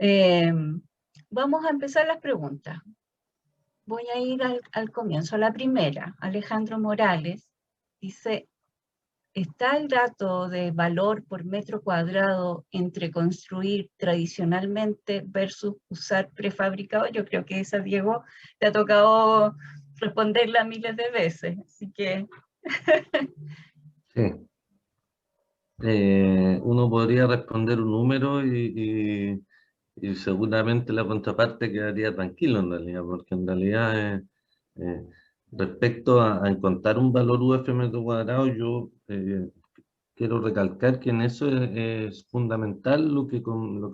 Eh, Vamos a empezar las preguntas. Voy a ir al comienzo. La primera, Alejandro Morales, dice, ¿está el dato de valor por metro cuadrado entre construir tradicionalmente versus usar prefabricado? Yo creo que esa, Diego, te ha tocado responderla miles de veces, así que... Sí. Uno podría responder un número y seguramente la contraparte quedaría tranquilo en realidad, porque en realidad respecto a encontrar un valor UF metro cuadrado, yo quiero recalcar que en eso es fundamental lo que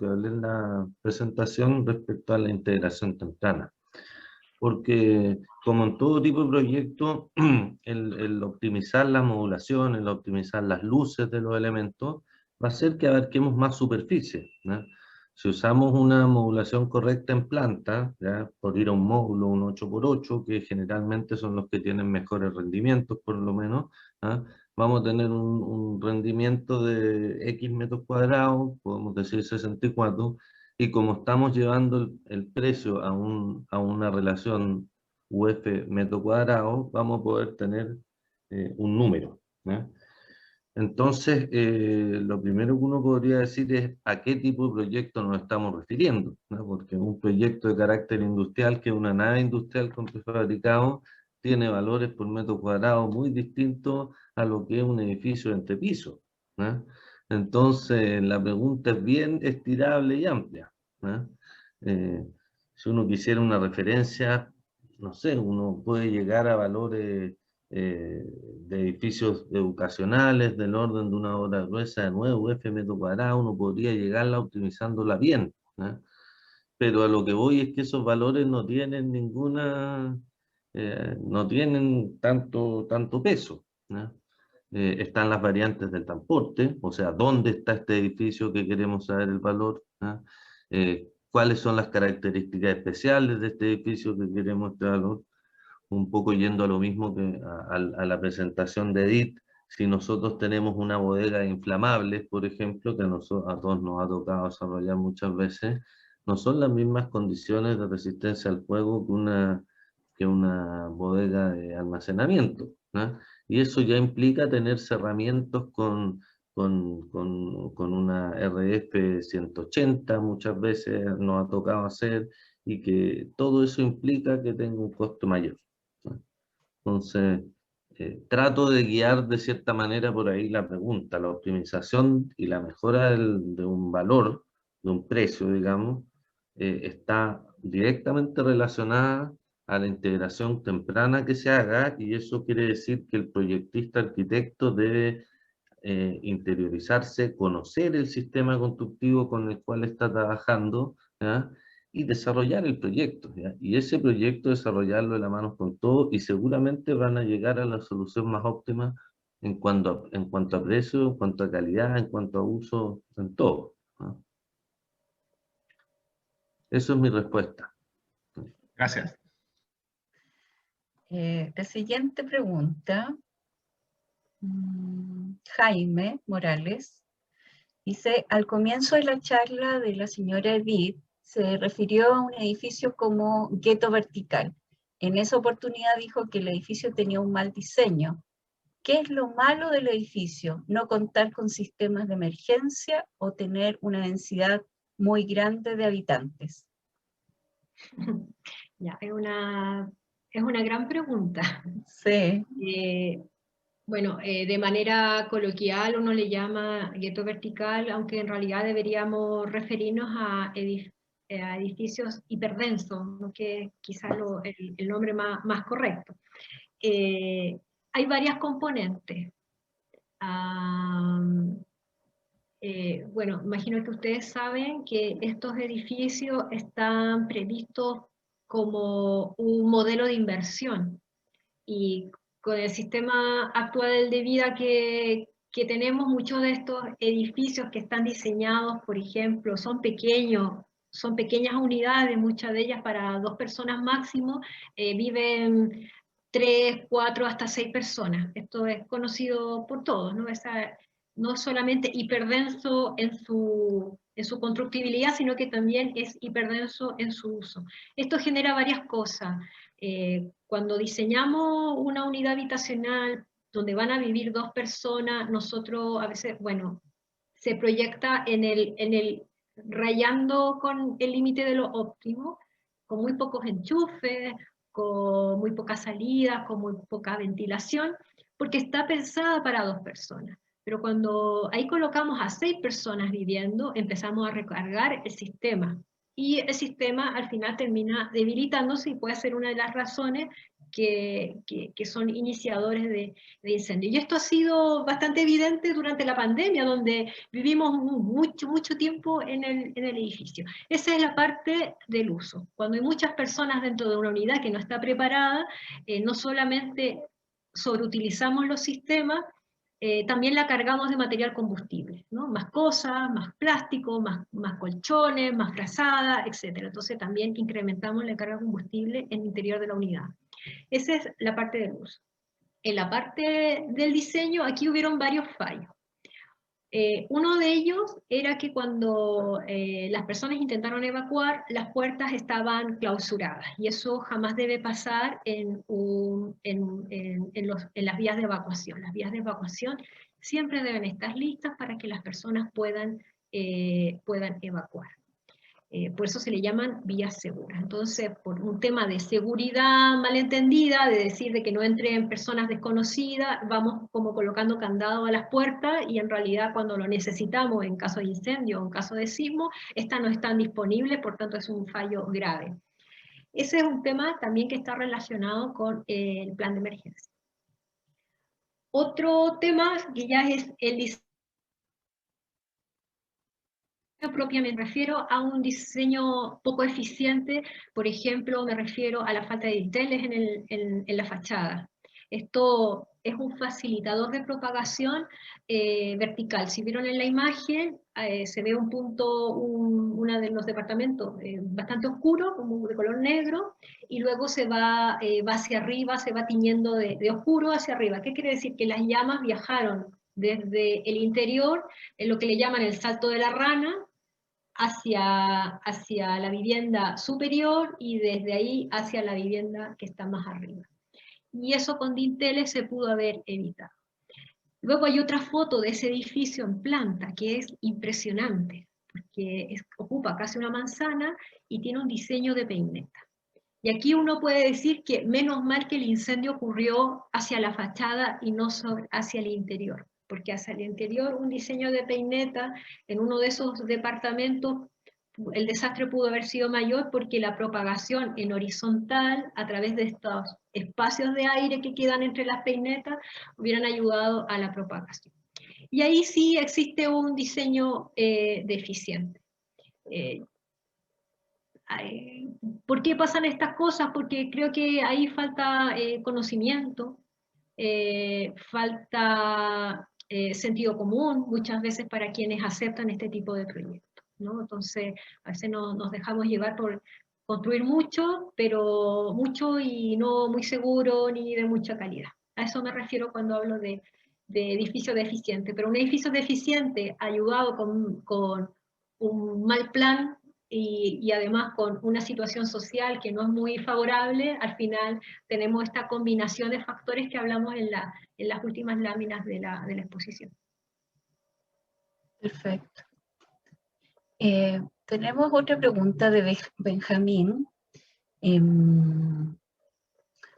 hablé en la presentación respecto a la integración temprana. Porque como en todo tipo de proyecto, el optimizar la modulación, el optimizar las luces de los elementos, va a hacer que abarquemos más superficie, ¿no? Si usamos una modulación correcta en planta, ¿ya? Por ir a un módulo, un 8x8, que generalmente son los que tienen mejores rendimientos, por lo menos, ¿ah? Vamos a tener un rendimiento de X metros cuadrados, podemos decir 64, y como estamos llevando el precio a una relación UF metro cuadrado, vamos a poder tener un número, ¿ya? Entonces, lo primero que uno podría decir es a qué tipo de proyecto nos estamos refiriendo, ¿no? Porque un proyecto de carácter industrial, que es una nave industrial con prefabricado, tiene valores por metro cuadrado muy distintos a lo que es un edificio de entrepiso, ¿no? Entonces, la pregunta es bien estirable y amplia, ¿no? Si uno quisiera una referencia, no sé, uno puede llegar a valores de edificios educacionales del orden de una obra gruesa de 9 UF metro cuadrado, uno podría llegarla optimizándola bien, ¿no? Pero a lo que voy es que esos valores no tienen no tienen tanto peso, ¿no? Están las variantes del transporte, o sea, dónde está este edificio que queremos saber el valor, ¿no? Cuáles son las características especiales de este edificio que queremos este valor, un poco yendo a lo mismo que a la presentación de Edith. Si nosotros tenemos una bodega de inflamables, por ejemplo, que a todos nos ha tocado desarrollar muchas veces, no son las mismas condiciones de resistencia al fuego que una bodega de almacenamiento, ¿no? Y eso ya implica tener cerramientos con una RF 180, muchas veces nos ha tocado hacer, y que todo eso implica que tenga un costo mayor. Entonces, trato de guiar de cierta manera por ahí la pregunta. La optimización y la mejora de un valor, de un precio, digamos, está directamente relacionada a la integración temprana que se haga, y eso quiere decir que el proyectista arquitecto debe interiorizarse, conocer el sistema constructivo con el cual está trabajando, ¿ya? Y desarrollar el proyecto, ¿ya? Y ese proyecto desarrollarlo de la mano con todo, y seguramente van a llegar a la solución más óptima en cuanto a precio, en cuanto a calidad, en cuanto a uso, en todo, ¿no? Eso es mi respuesta. Gracias. La siguiente pregunta, Jaime Morales, dice, al comienzo de la charla de la señora Edith, se refirió a un edificio como gueto vertical. En esa oportunidad dijo que el edificio tenía un mal diseño. ¿Qué es lo malo del edificio? ¿No contar con sistemas de emergencia o tener una densidad muy grande de habitantes? Ya, es una gran pregunta. Sí. Bueno, de manera coloquial uno le llama gueto vertical, aunque en realidad deberíamos referirnos a edificios hiperdensos, ¿no? Que es quizás el nombre más correcto. Hay varias componentes. Bueno, imagino que ustedes saben que estos edificios están previstos como un modelo de inversión, y con el sistema actual de vida que tenemos, muchos de estos edificios que están diseñados, por ejemplo, son pequeños, son pequeñas unidades, muchas de ellas para 2 personas máximo, viven 3, 4, hasta 6 personas. Esto es conocido por todos, ¿no? No es solamente hiperdenso en su su constructibilidad, sino que también es hiperdenso en su uso. Esto genera varias cosas. Cuando diseñamos una unidad habitacional donde van a vivir 2 personas, nosotros a veces, bueno, se proyecta en el rayando con el límite de lo óptimo, con muy pocos enchufes, con muy pocas salidas, con muy poca ventilación, porque está pensada para 2 personas. Pero cuando ahí colocamos a 6 personas viviendo, empezamos a recargar el sistema. Y el sistema al final termina debilitándose y puede ser una de las razones que son iniciadores de incendio. Y esto ha sido bastante evidente durante la pandemia, donde vivimos mucho tiempo en el edificio. Esa es la parte del uso. Cuando hay muchas personas dentro de una unidad que no está preparada, no solamente sobreutilizamos los sistemas, también la cargamos de material combustible, ¿no? Más cosas, más plástico, más colchones, más frazada, etc. Entonces también incrementamos la carga de combustible en el interior de la unidad. Esa es la parte del uso. En la parte del diseño, aquí hubieron varios fallos. Uno de ellos era que cuando las personas intentaron evacuar, las puertas estaban clausuradas, y eso jamás debe pasar en las vías de evacuación. Las vías de evacuación siempre deben estar listas para que las personas puedan evacuar. Por eso se le llaman vías seguras. Entonces, por un tema de seguridad malentendida, de decir de que no entren personas desconocidas, vamos como colocando candado a las puertas, y en realidad cuando lo necesitamos en caso de incendio o en caso de sismo, estas no están disponibles, por tanto es un fallo grave. Ese es un tema también que está relacionado con el plan de emergencia. Otro tema que ya es el diseño propia, me refiero a un diseño poco eficiente. Por ejemplo, me refiero a la falta de dinteles en la fachada. Esto es un facilitador de propagación vertical. Si vieron en la imagen, se ve un punto, uno de los departamentos bastante oscuro, como de color negro, y luego va hacia arriba, se va tiñendo de oscuro hacia arriba. ¿Qué quiere decir? Que las llamas viajaron desde el interior, en lo que le llaman el salto de la rana, hacia la vivienda superior, y desde ahí hacia la vivienda que está más arriba. Y eso con dinteles se pudo haber evitado. Luego hay otra foto de ese edificio en planta que es impresionante, porque ocupa casi una manzana y tiene un diseño de peineta. Y aquí uno puede decir que menos mal que el incendio ocurrió hacia la fachada y no hacia el interior, porque hacia el interior un diseño de peineta en uno de esos departamentos, el desastre pudo haber sido mayor, porque la propagación en horizontal a través de estos espacios de aire que quedan entre las peinetas hubieran ayudado a la propagación. Y ahí sí existe un diseño deficiente. ¿Por qué pasan estas cosas? Porque creo que ahí falta conocimiento, falta sentido común muchas veces para quienes aceptan este tipo de proyectos, ¿no? Entonces, a veces nos dejamos llevar por construir mucho, pero mucho y no muy seguro ni de mucha calidad. A eso me refiero cuando hablo de edificio deficiente. Pero un edificio deficiente ayudado con un mal plan, y además con una situación social que no es muy favorable, al final tenemos esta combinación de factores que hablamos en las últimas láminas de la exposición. Perfecto. Tenemos otra pregunta de Benjamín.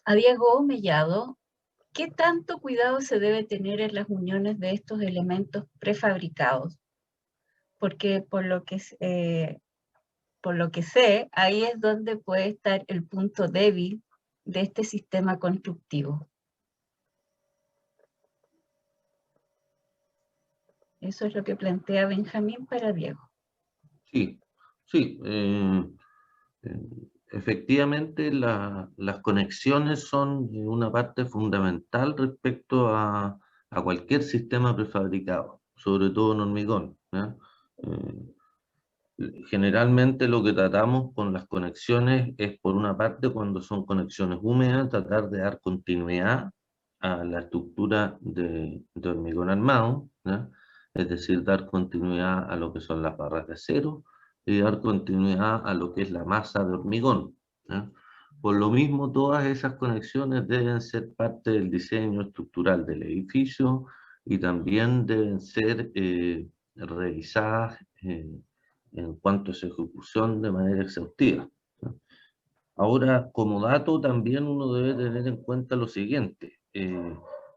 A Diego Mellado: ¿qué tanto cuidado se debe tener en las uniones de estos elementos prefabricados? Porque por lo que sé, ahí es donde puede estar el punto débil de este sistema constructivo. Eso es lo que plantea Benjamín para Diego. Sí, sí. Efectivamente, las conexiones son una parte fundamental respecto a cualquier sistema prefabricado, sobre todo en hormigón, ¿ya? Generalmente lo que tratamos con las conexiones es, por una parte, cuando son conexiones húmedas, tratar de dar continuidad a la estructura de hormigón armado, ¿ya? es decir, dar continuidad a lo que son las barras de acero y dar continuidad a lo que es la masa de hormigón, ¿ya? Por lo mismo, todas esas conexiones deben ser parte del diseño estructural del edificio y también deben ser revisadas en cuanto a su ejecución de manera exhaustiva, ¿no? Ahora, como dato, también uno debe tener en cuenta lo siguiente.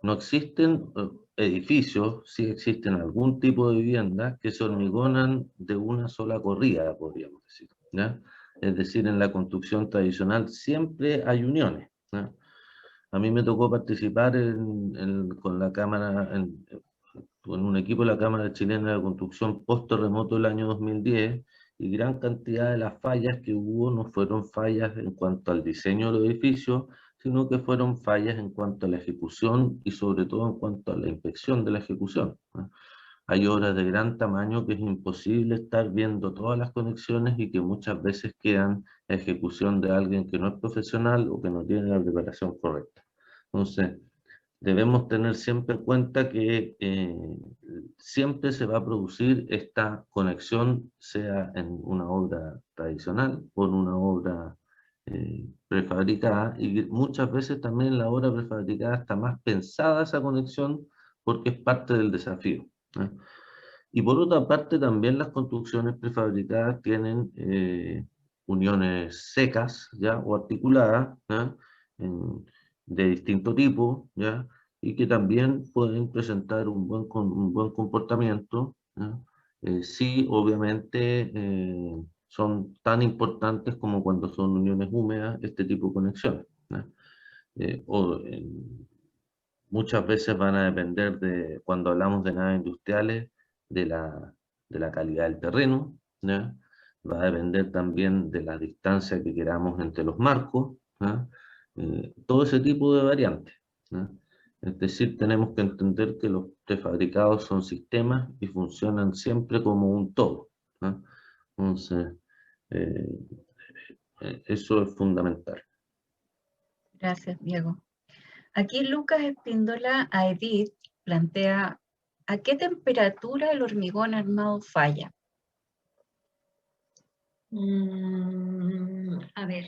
No existen edificios, sí existen algún tipo de viviendas que se hormigonan de una sola corrida, podríamos decir, ¿ya? Es decir, en la construcción tradicional siempre hay uniones, ¿ya? A mí me tocó participar con la Cámara, con un equipo de la Cámara Chilena de Construcción post-terremoto del año 2010, y gran cantidad de las fallas que hubo no fueron fallas en cuanto al diseño del edificio, sino que fueron fallas en cuanto a la ejecución y sobre todo en cuanto a la inspección de la ejecución, ¿no? Hay obras de gran tamaño que es imposible estar viendo todas las conexiones y que muchas veces quedan a ejecución de alguien que no es profesional o que no tiene la preparación correcta. Entonces, debemos tener siempre en cuenta que siempre se va a producir esta conexión, sea en una obra tradicional o en una obra prefabricada, y que muchas veces también la obra prefabricada está más pensada esa conexión porque es parte del desafío, ¿eh? Y por otra parte, también las construcciones prefabricadas tienen uniones secas, ¿ya? O articuladas, ¿ya? De distinto tipo, ¿ya? Y que también pueden presentar un buen comportamiento, ¿ya? Sí, obviamente son tan importantes como cuando son uniones húmedas, este tipo de conexiones, ¿ya? Muchas veces van a depender de, cuando hablamos de naves industriales, de la calidad del terreno, ¿ya? Va a depender también de la distancia que queramos entre los marcos, ¿ya? Todo ese tipo de variantes, ¿ya? Es decir, tenemos que entender que los prefabricados son sistemas y funcionan siempre como un todo, ¿ya? Entonces, eh, eso es fundamental. Gracias, Diego. Aquí Lucas Espíndola a Edith plantea: ¿a qué temperatura el hormigón armado falla? A ver.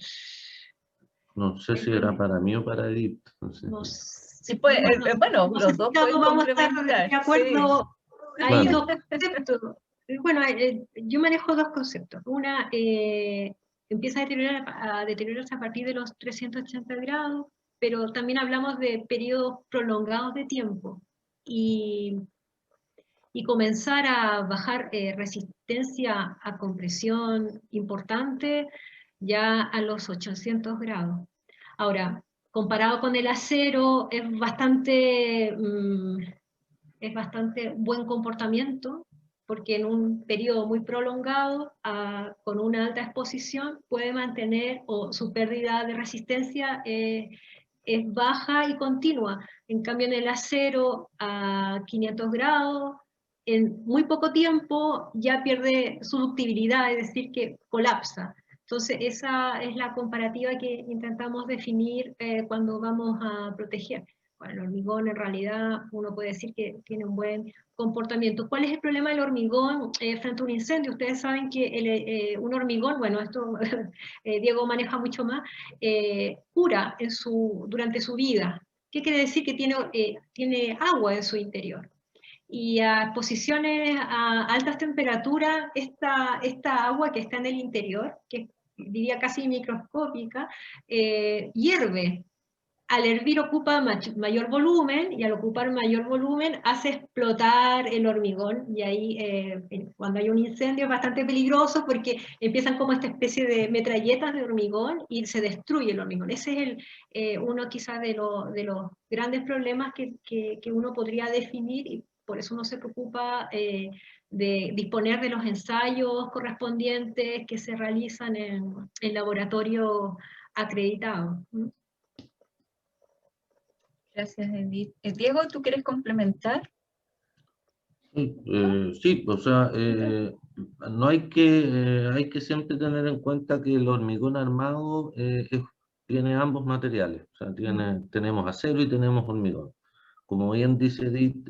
No sé si era para mí o para Edith. No Sí, pues, bueno, no sé los si dos todos pueden vamos a estar complementar. de acuerdo. Sí. Hay Claro. dos conceptos. Bueno, yo manejo dos conceptos. Una, empieza a deteriorarse a partir de los 380 grados, pero también hablamos de periodos prolongados de tiempo. Y comenzar a bajar resistencia a compresión importante ya a los 800 grados. Ahora, comparado con el acero, es bastante buen comportamiento, porque en un periodo muy prolongado, con una alta exposición, puede mantener, o su pérdida de resistencia es baja y continua. En cambio, en el acero, a 500 grados, en muy poco tiempo ya pierde su ductibilidad, es decir, que colapsa. Entonces, esa es la comparativa que intentamos definir cuando vamos a proteger. Bueno, el hormigón en realidad uno puede decir que tiene un buen comportamiento. ¿Cuál es el problema del hormigón frente a un incendio? Ustedes saben que un hormigón, bueno, esto Diego maneja mucho más, cura durante su vida. ¿Qué quiere decir? Que tiene agua en su interior. Y a exposiciones a altas temperaturas, esta agua que está en el interior, que diría casi microscópica, hierve. Al hervir ocupa mayor volumen, y al ocupar mayor volumen hace explotar el hormigón, y ahí cuando hay un incendio es bastante peligroso porque empiezan como esta especie de metralletas de hormigón y se destruye el hormigón. Ese es uno quizás de los grandes problemas que uno podría definir, y por eso uno se preocupa de disponer de los ensayos correspondientes que se realizan en laboratorios acreditados. Gracias, Edith. Diego, ¿tú quieres complementar? Sí, o sea, no hay que siempre tener en cuenta que el hormigón armado tiene ambos materiales, o sea, tenemos acero y tenemos hormigón. Como bien dice Edith,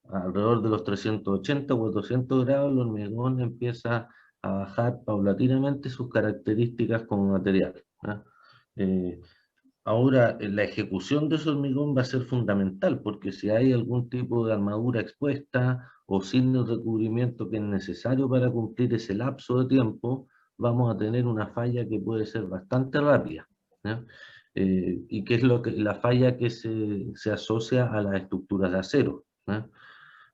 alrededor de los 380 o 400 grados, el hormigón empieza a bajar paulatinamente sus características como material. ¿Ah? Eh, Ahora, la ejecución de ese hormigón va a ser fundamental, porque si hay algún tipo de armadura expuesta o sin el recubrimiento que es necesario para cumplir ese lapso de tiempo, vamos a tener una falla que puede ser bastante rápida. ¿Ya? Y que es la falla que se asocia a las estructuras de acero. ¿Ya?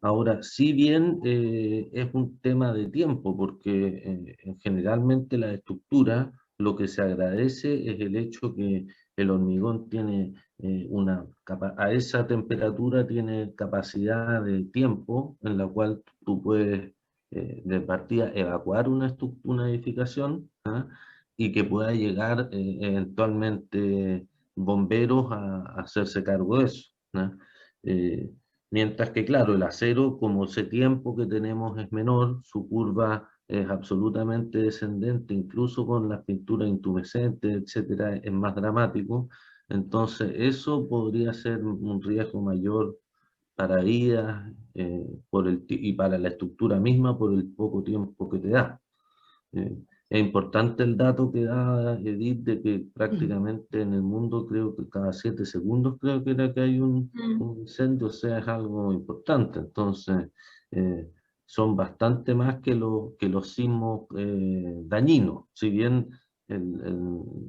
Ahora, si bien es un tema de tiempo, porque generalmente la estructura, lo que se agradece es el hecho que el hormigón tiene a esa temperatura tiene capacidad de tiempo en la cual tú puedes de partida evacuar una edificación, ¿ah? Y que pueda llegar eventualmente bomberos a hacerse cargo de eso, ¿no? Eh, Mientras que, claro, el acero, como ese tiempo que tenemos es menor, su curva es absolutamente descendente, incluso con las pinturas intumescentes, etcétera, es más dramático. Entonces, eso podría ser un riesgo mayor para vidas y para la estructura misma por el poco tiempo que te da. Es importante el dato que da Edith de que prácticamente en el mundo creo que cada 7 segundos creo que era que hay un incendio, o sea, es algo importante. Entonces, eh, son bastante más que los sismos dañinos. Si bien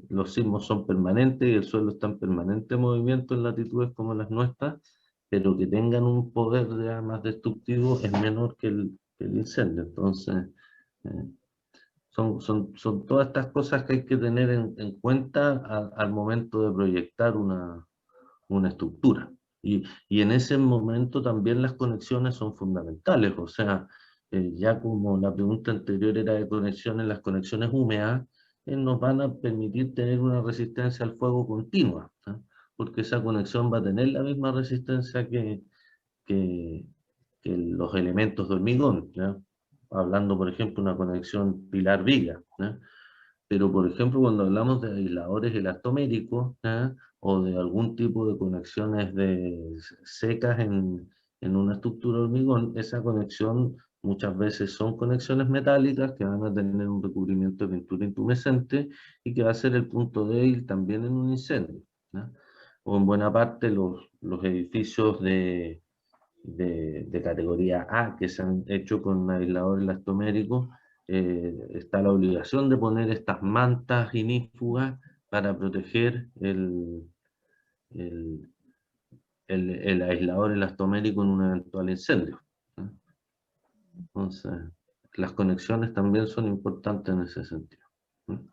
los sismos son permanentes y el suelo está en permanente movimiento en latitudes como las nuestras, pero que tengan un poder ya más destructivo es menor que el incendio. Entonces, eh, son todas estas cosas que hay que tener en cuenta al momento de proyectar una estructura. Y en ese momento también las conexiones son fundamentales, o sea, ya como la pregunta anterior era de conexiones, las conexiones húmedas nos van a permitir tener una resistencia al fuego continua, ¿ah? Porque esa conexión va a tener la misma resistencia que, que los elementos de hormigón, ¿ya? Hablando, por ejemplo, una conexión pilar-viga, ¿ya? Pero, por ejemplo, cuando hablamos de aisladores elastoméricos, ¿ya? O de algún tipo de conexiones secas en una estructura de hormigón, esa conexión muchas veces son conexiones metálicas que van a tener un recubrimiento de pintura intumescente y que va a ser el punto débil también en un incendio, ¿ya? O en buena parte los edificios de categoría A que se han hecho con aislador elastomérico, está la obligación de poner estas mantas inífugas para proteger el, el aislador elastomérico en un eventual incendio, ¿no? Entonces, las conexiones también son importantes en ese sentido, ¿no?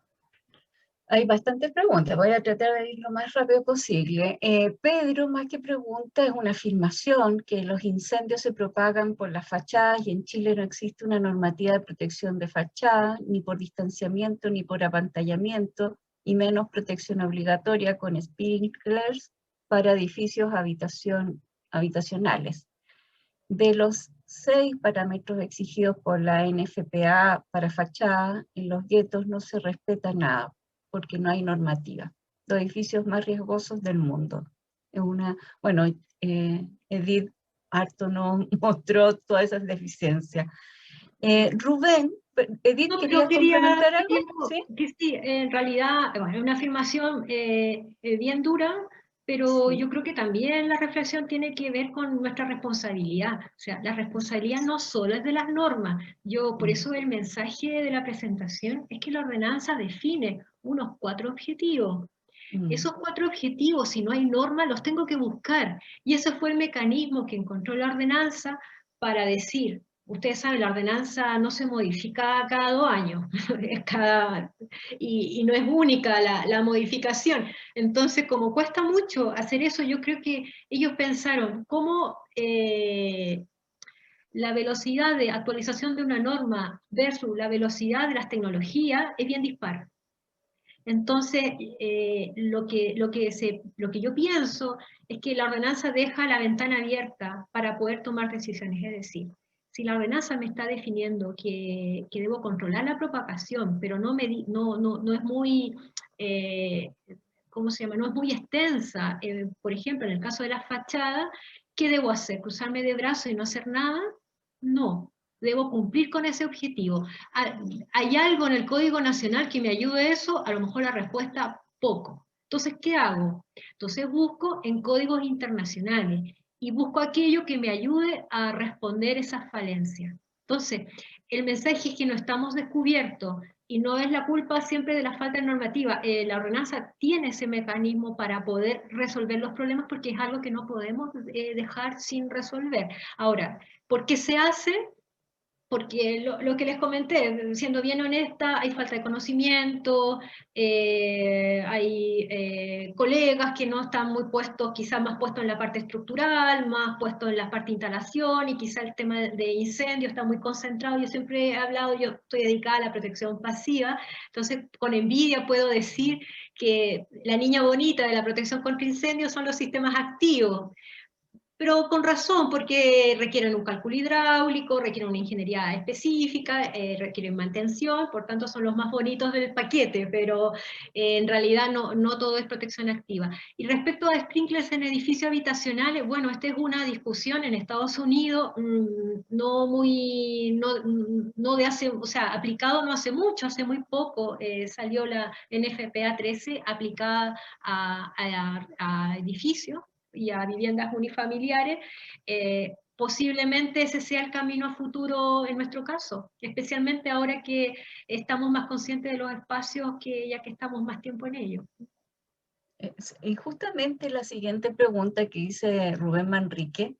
Hay bastantes preguntas, voy a tratar de ir lo más rápido posible. Pedro, más que pregunta, es una afirmación que los incendios se propagan por las fachadas y en Chile no existe una normativa de protección de fachadas, ni por distanciamiento, ni por apantallamiento, y menos protección obligatoria con sprinklers para edificios habitacionales. De los 6 parámetros exigidos por la NFPA para fachada, en los guetos no se respeta nada, porque no hay normativa. Los edificios más riesgosos del mundo. Bueno, Edith harto nos mostró todas esas deficiencias. Rubén, Edith, No, ¿querías complementar algo? ¿Sí? Que sí, en realidad, bueno, es una afirmación bien dura, pero Sí. yo creo que también la reflexión tiene que ver con nuestra responsabilidad. O sea, la responsabilidad no solo es de las normas. Por eso el mensaje de la presentación es que la ordenanza define unos 4 objetivos. Esos 4 objetivos, si no hay norma, los tengo que buscar. Y ese fue el mecanismo que encontró la ordenanza para decir, ustedes saben, la ordenanza no se modifica cada 2 años, y no es única la modificación. Entonces, como cuesta mucho hacer eso, yo creo que ellos pensaron cómo la velocidad de actualización de una norma versus la velocidad de las tecnologías es bien dispar. Entonces, lo que yo pienso es que la ordenanza deja la ventana abierta para poder tomar decisiones. Es decir, si la ordenanza me está definiendo que debo controlar la propagación, pero no es muy, ¿cómo se llama? No es muy extensa. Por ejemplo, en el caso de la fachada, ¿Qué debo hacer? ¿Cruzarme de brazos y no hacer nada? No, debo cumplir con ese objetivo. ¿Hay algo en el Código Nacional que me ayude a eso? A lo mejor la respuesta, poco. Entonces, ¿qué hago? Entonces busco en códigos internacionales y busco aquello que me ayude a responder esas falencias. Entonces, el mensaje es que no estamos descubiertos y no es la culpa siempre de la falta de normativa. La ordenanza tiene ese mecanismo para poder resolver los problemas porque es algo que no podemos dejar sin resolver. Ahora, ¿por qué se hace? Porque lo que les comenté, siendo bien honesta, hay falta de conocimiento, hay colegas que no están muy puestos, quizás más puestos en la parte estructural, más puestos en la parte de instalación, y quizás el tema de incendio está muy concentrado. Yo siempre he hablado, yo estoy dedicada a la protección pasiva, entonces con envidia puedo decir que la niña bonita de la protección contra incendios son los sistemas activos. Pero con razón, porque requieren un cálculo hidráulico, requieren una ingeniería específica, requieren mantención, por tanto son los más bonitos del paquete, pero en realidad no todo es protección activa. Y respecto a sprinklers en edificios habitacionales, bueno, esta es una discusión en Estados Unidos, no de hace, o sea, aplicado no hace mucho, hace muy poco salió la NFPA 13 aplicada a edificios y a viviendas unifamiliares, posiblemente ese sea el camino a futuro en nuestro caso, especialmente ahora que estamos más conscientes de los espacios, ya que estamos más tiempo en ellos. Y justamente la siguiente pregunta que dice Rubén Manrique,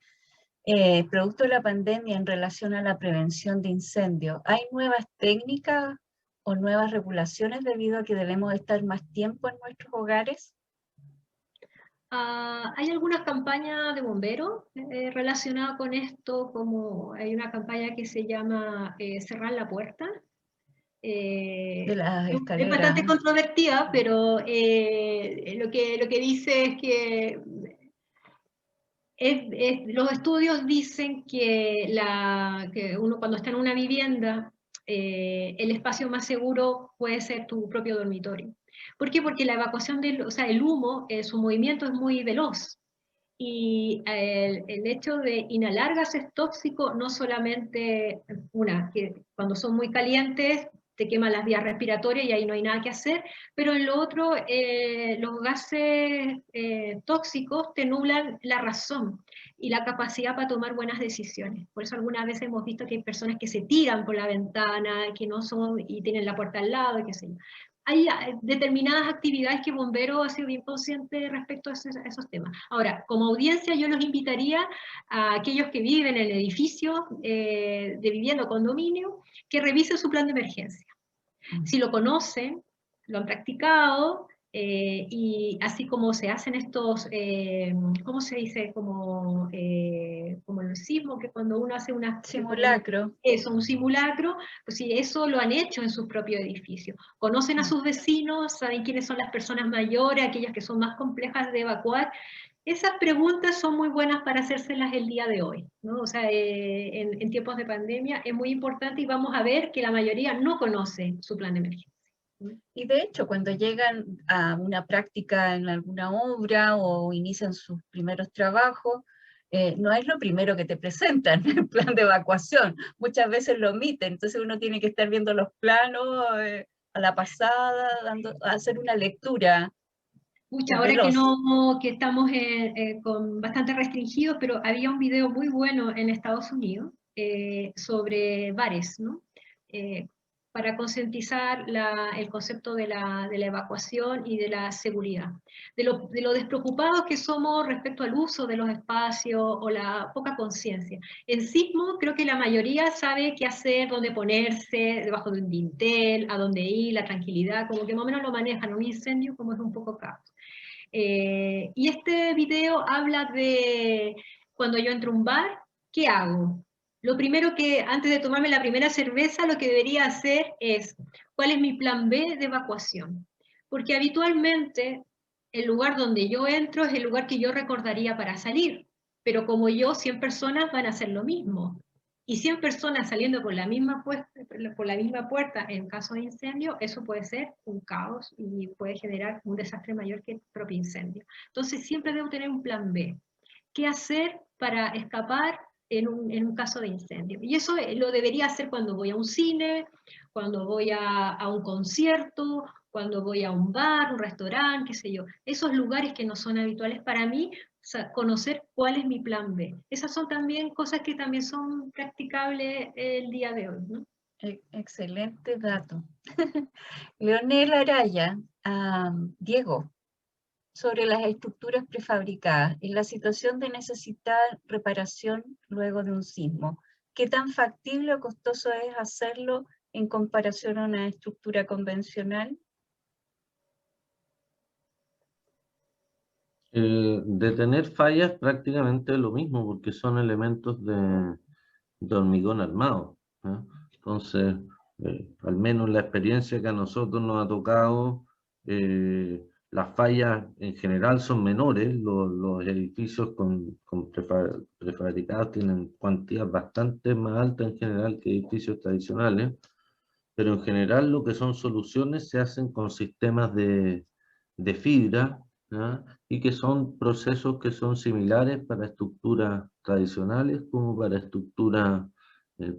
producto de la pandemia en relación a la prevención de incendios, ¿hay nuevas técnicas o nuevas regulaciones debido a que debemos estar más tiempo en nuestros hogares? Hay algunas campañas de bomberos relacionadas con esto, como hay una campaña que se llama Cerrar la Puerta. De las Es escaleras. bastante controvertida, pero lo que dice es que los estudios dicen que uno cuando está en una vivienda, el espacio más seguro puede ser tu propio dormitorio. ¿Por qué? Porque la evacuación o sea, el humo, su movimiento es muy veloz. Y el hecho de inhalar gases tóxicos, no solamente, que cuando son muy calientes te queman las vías respiratorias y ahí no hay nada que hacer, pero en lo otro, los gases tóxicos te nublan la razón y la capacidad para tomar buenas decisiones. Por eso algunas veces hemos visto que hay personas que se tiran por la ventana, que no son, y tienen la puerta al lado, y qué sé yo. Hay determinadas actividades que Bomberos ha sido bien consciente respecto a esos temas. Ahora, como audiencia yo los invitaría a aquellos que viven en edificios de vivienda o condominio, que revisen su plan de emergencia. Si lo conocen, lo han practicado, y así como se hacen estos, ¿cómo se dice? Como el sismo, que cuando uno hace simulacro. Un simulacro, pues si eso lo han hecho en su propio edificio. Conocen a sus vecinos, saben quiénes son las personas mayores, aquellas que son más complejas de evacuar. Esas preguntas son muy buenas para hacérselas el día de hoy, ¿no? O sea, en tiempos de pandemia es muy importante y vamos a ver que la mayoría no conoce su plan de emergencia. Y de hecho, cuando llegan a una práctica en alguna obra o inician sus primeros trabajos, no es lo primero que te presentan, el plan de evacuación. Muchas veces lo omiten, entonces uno tiene que estar viendo los planos a la pasada, hacer una lectura. Pucha, ahora que estamos con bastante restringidos, pero había un video muy bueno en Estados Unidos sobre bares, ¿no? Para concientizar el concepto de la evacuación y de la seguridad. De lo despreocupados que somos respecto al uso de los espacios o la poca conciencia. En sismo creo que la mayoría sabe qué hacer, dónde ponerse, debajo de un dintel, a dónde ir, la tranquilidad, como que más o menos lo manejan. Un incendio como es un poco caos. Y este video habla de cuando yo entro a un bar, ¿qué hago? Lo primero que, antes de tomarme la primera cerveza, lo que debería hacer es, ¿cuál es mi plan B de evacuación? Porque habitualmente el lugar donde yo entro es el lugar que yo recordaría para salir, pero como yo, 100 personas van a hacer lo mismo. Y 100 personas saliendo por la misma puerta en caso de incendio, eso puede ser un caos y puede generar un desastre mayor que el propio incendio. Entonces siempre debo tener un plan B. ¿Qué hacer? para escapar en un caso de incendio. Y eso lo debería hacer cuando voy a un cine, cuando voy a un concierto, cuando voy a un bar, un restaurante, qué sé yo. Esos lugares que no son habituales para mí, conocer cuál es mi plan B. Esas son también cosas que también son practicables el día de hoy, ¿no? Excelente dato. Leonel Araya, Diego, sobre las estructuras prefabricadas, en la situación de necesitar reparación luego de un sismo, ¿qué tan factible o costoso es hacerlo en comparación a una estructura convencional? De tener fallas prácticamente lo mismo, porque son elementos de hormigón armado, ¿eh? Entonces, al menos la experiencia que a nosotros nos ha tocado, las fallas en general son menores, los edificios con prefabricados tienen cuantías bastante más altas en general que edificios tradicionales, pero en general lo que son soluciones se hacen con sistemas de fibra, ¿ya? Y que son procesos que son similares para estructuras tradicionales como para estructuras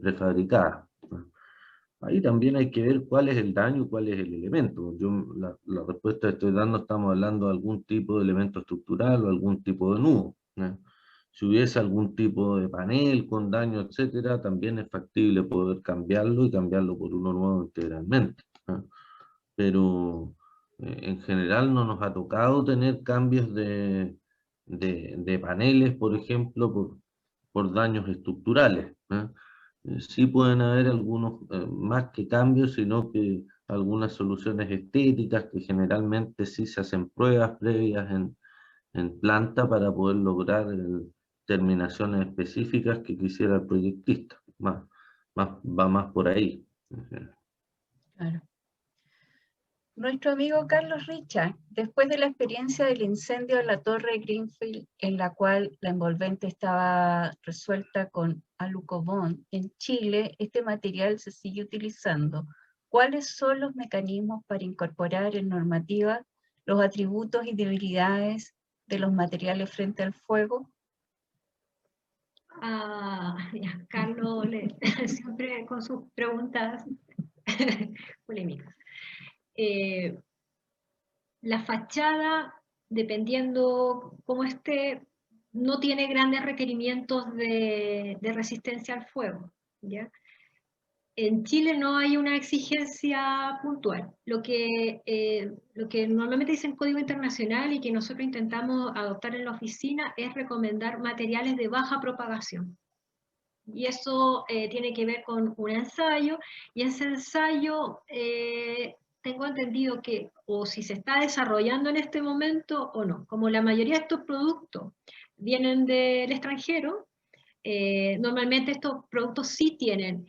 prefabricadas, ¿no? Ahí también hay que ver cuál es el daño, cuál es el elemento. Yo la respuesta que estoy dando, estamos hablando de algún tipo de elemento estructural o algún tipo de nudo, ¿no? Si hubiese algún tipo de panel con daño, etcétera, también es factible poder cambiarlo y cambiarlo por uno nuevo integralmente, ¿no? Pero en general no nos ha tocado tener cambios de paneles, por ejemplo, por daños estructurales, ¿eh? Sí pueden haber algunos, más que cambios, sino que algunas soluciones estéticas que generalmente sí se hacen pruebas previas en planta para poder lograr terminaciones específicas que quisiera el proyectista. Va más por ahí. Claro. Nuestro amigo Carlos Richard, después de la experiencia del incendio de la Torre Greenfield, en la cual la envolvente estaba resuelta con alucobond, en Chile este material se sigue utilizando. ¿Cuáles son los mecanismos para incorporar en normativa los atributos y debilidades de los materiales frente al fuego? Ya, Carlos siempre con sus preguntas polémicas. La fachada, dependiendo cómo esté, no tiene grandes requerimientos de resistencia al fuego, ¿ya? En Chile no hay una exigencia puntual. Lo que normalmente dice el Código Internacional y que nosotros intentamos adoptar en la oficina es recomendar materiales de baja propagación. Y eso tiene que ver con un ensayo, y ese ensayo tengo entendido que o si se está desarrollando en este momento o no. Como la mayoría de estos productos vienen del extranjero, normalmente estos productos sí tienen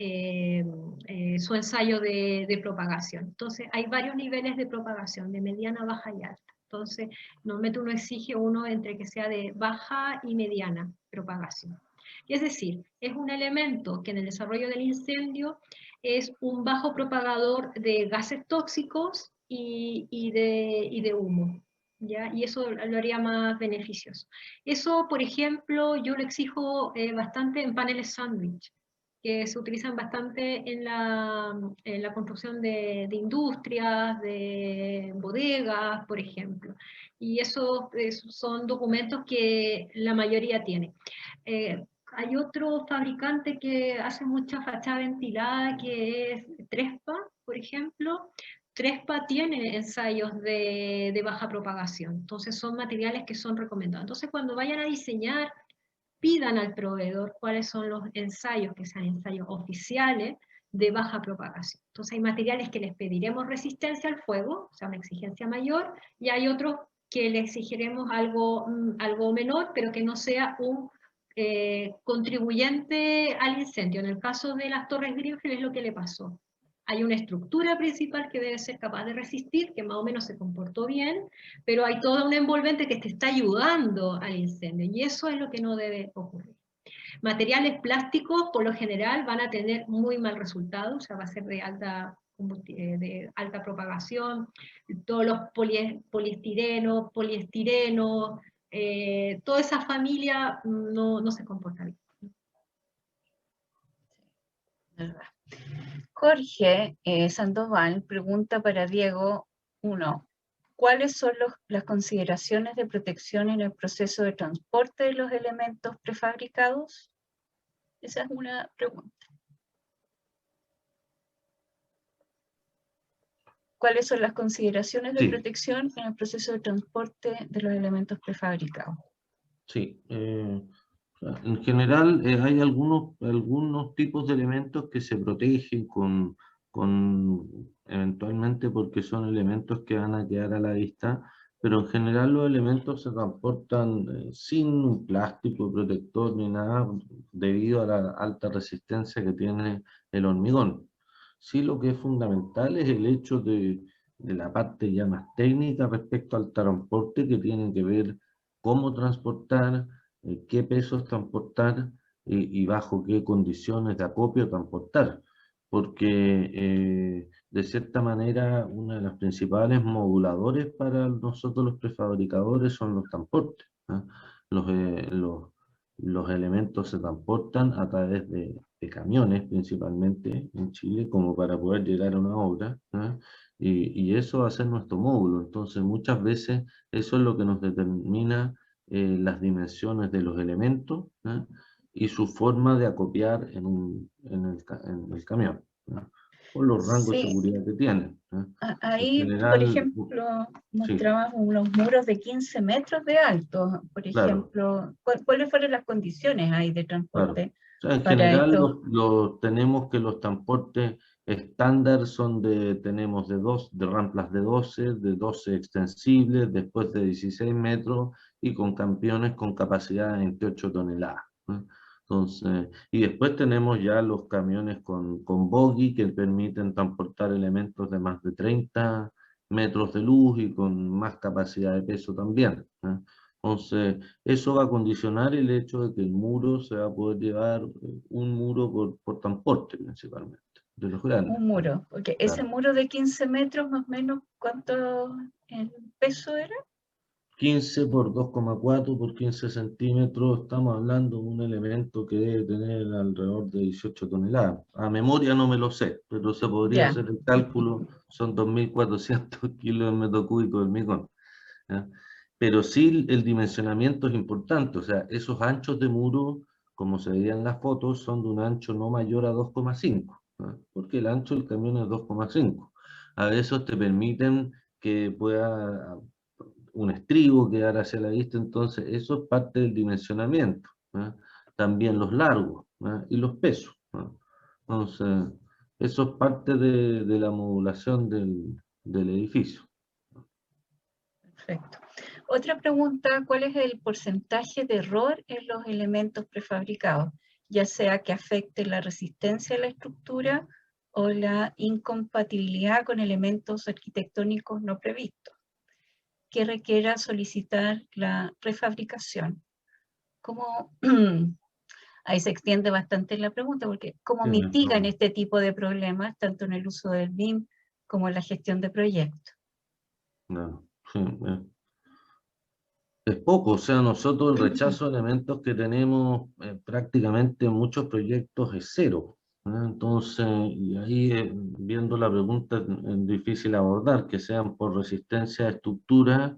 su ensayo de propagación. Entonces hay varios niveles de propagación, de mediana, baja y alta. Entonces normalmente uno exige uno entre que sea de baja y mediana propagación. Es decir, es un elemento que en el desarrollo del incendio es un bajo propagador de gases tóxicos y de humo, ¿ya? Y eso lo haría más beneficioso. Eso, por ejemplo, yo lo exijo bastante en paneles sándwich, que se utilizan bastante en la construcción de industrias, de bodegas, por ejemplo. Y esos son documentos que la mayoría tiene. Hay otro fabricante que hace mucha fachada ventilada, que es Trespa, por ejemplo. Trespa tiene ensayos de baja propagación, entonces son materiales que son recomendados. Entonces cuando vayan a diseñar, pidan al proveedor cuáles son los ensayos, que sean ensayos oficiales de baja propagación. Entonces hay materiales que les pediremos resistencia al fuego, o sea, una exigencia mayor, y hay otros que le exigiremos algo menor, pero que no sea un contribuyente al incendio. En el caso de las torres Greenfield es lo que le pasó. Hay una estructura principal que debe ser capaz de resistir, que más o menos se comportó bien, pero hay toda una envolvente que te está ayudando al incendio, y eso es lo que no debe ocurrir. Materiales plásticos, por lo general, van a tener muy mal resultado, o sea, va a ser de alta propagación, todos los poliestirenos, toda esa familia no se comporta bien. ¿Verdad? Jorge Sandoval pregunta para Diego, 1. ¿Cuáles son las consideraciones de protección en el proceso de transporte de los elementos prefabricados? Esa es una pregunta. ¿Cuáles son las consideraciones de protección en el proceso de transporte de los elementos prefabricados? Sí, en general hay algunos tipos de elementos que se protegen eventualmente porque son elementos que van a quedar a la vista, pero en general los elementos se transportan sin un plástico protector ni nada debido a la alta resistencia que tiene el hormigón. Sí, lo que es fundamental es el hecho de la parte ya más técnica respecto al transporte, que tiene que ver cómo transportar, qué pesos transportar y bajo qué condiciones de acopio transportar. Porque de cierta manera una de las principales moduladores para nosotros los prefabricadores son los transportes, ¿ah? Los elementos se transportan a través de camiones principalmente en Chile como para poder llegar a una obra, ¿ah? Y eso va a ser nuestro módulo. Entonces muchas veces eso es lo que nos determina las dimensiones de los elementos, ¿ah? Y su forma de acopiar en el camión, ¿ah? Por los rangos de seguridad que tienen, ¿ah? Ahí, general, por ejemplo, mostrabas unos muros de 15 metros de alto, por ejemplo. Claro. ¿Cuáles fueron las condiciones ahí de transporte? Claro. O sea, en general tenemos que los transportes estándar son tenemos de ramplas de 12 extensibles, después de 16 metros y con camiones con capacidad de 28 toneladas, ¿no? Entonces, y después tenemos ya los camiones con bogie que permiten transportar elementos de más de 30 metros de luz y con más capacidad de peso también, ¿no? Entonces, eso va a condicionar el hecho de que el muro se va a poder llevar un muro por transporte principalmente, de los grandes. Un muro, porque ese muro de 15 metros más o menos, ¿cuánto en peso era? 15 por 2,4 por 15 centímetros, estamos hablando de un elemento que debe tener alrededor de 18 toneladas. A memoria no me lo sé, pero se podría hacer el cálculo, son 2.400 kilos de metro cúbico de hormigón, ¿ya? Pero sí el dimensionamiento es importante, o sea, esos anchos de muro, como se veía en las fotos, son de un ancho no mayor a 2,5, ¿no? Porque el ancho del camión es 2,5. A veces te permiten que pueda un estribo quedar hacia la vista, entonces eso es parte del dimensionamiento, ¿no? También los largos, ¿no? Y los pesos, ¿no? Entonces, eso es parte de la modulación del edificio. Perfecto. Otra pregunta, ¿cuál es el porcentaje de error en los elementos prefabricados? Ya sea que afecte la resistencia a la estructura o la incompatibilidad con elementos arquitectónicos no previstos, que requiera solicitar la refabricación. ¿Cómo? Ahí se extiende bastante la pregunta, porque ¿cómo mitigan este tipo de problemas, tanto en el uso del BIM como en la gestión de proyectos? No, sí, es poco, o sea, nosotros el rechazo de elementos que tenemos prácticamente en muchos proyectos es cero, ¿no? Entonces, y ahí viendo la pregunta es difícil abordar, que sean por resistencia a estructura,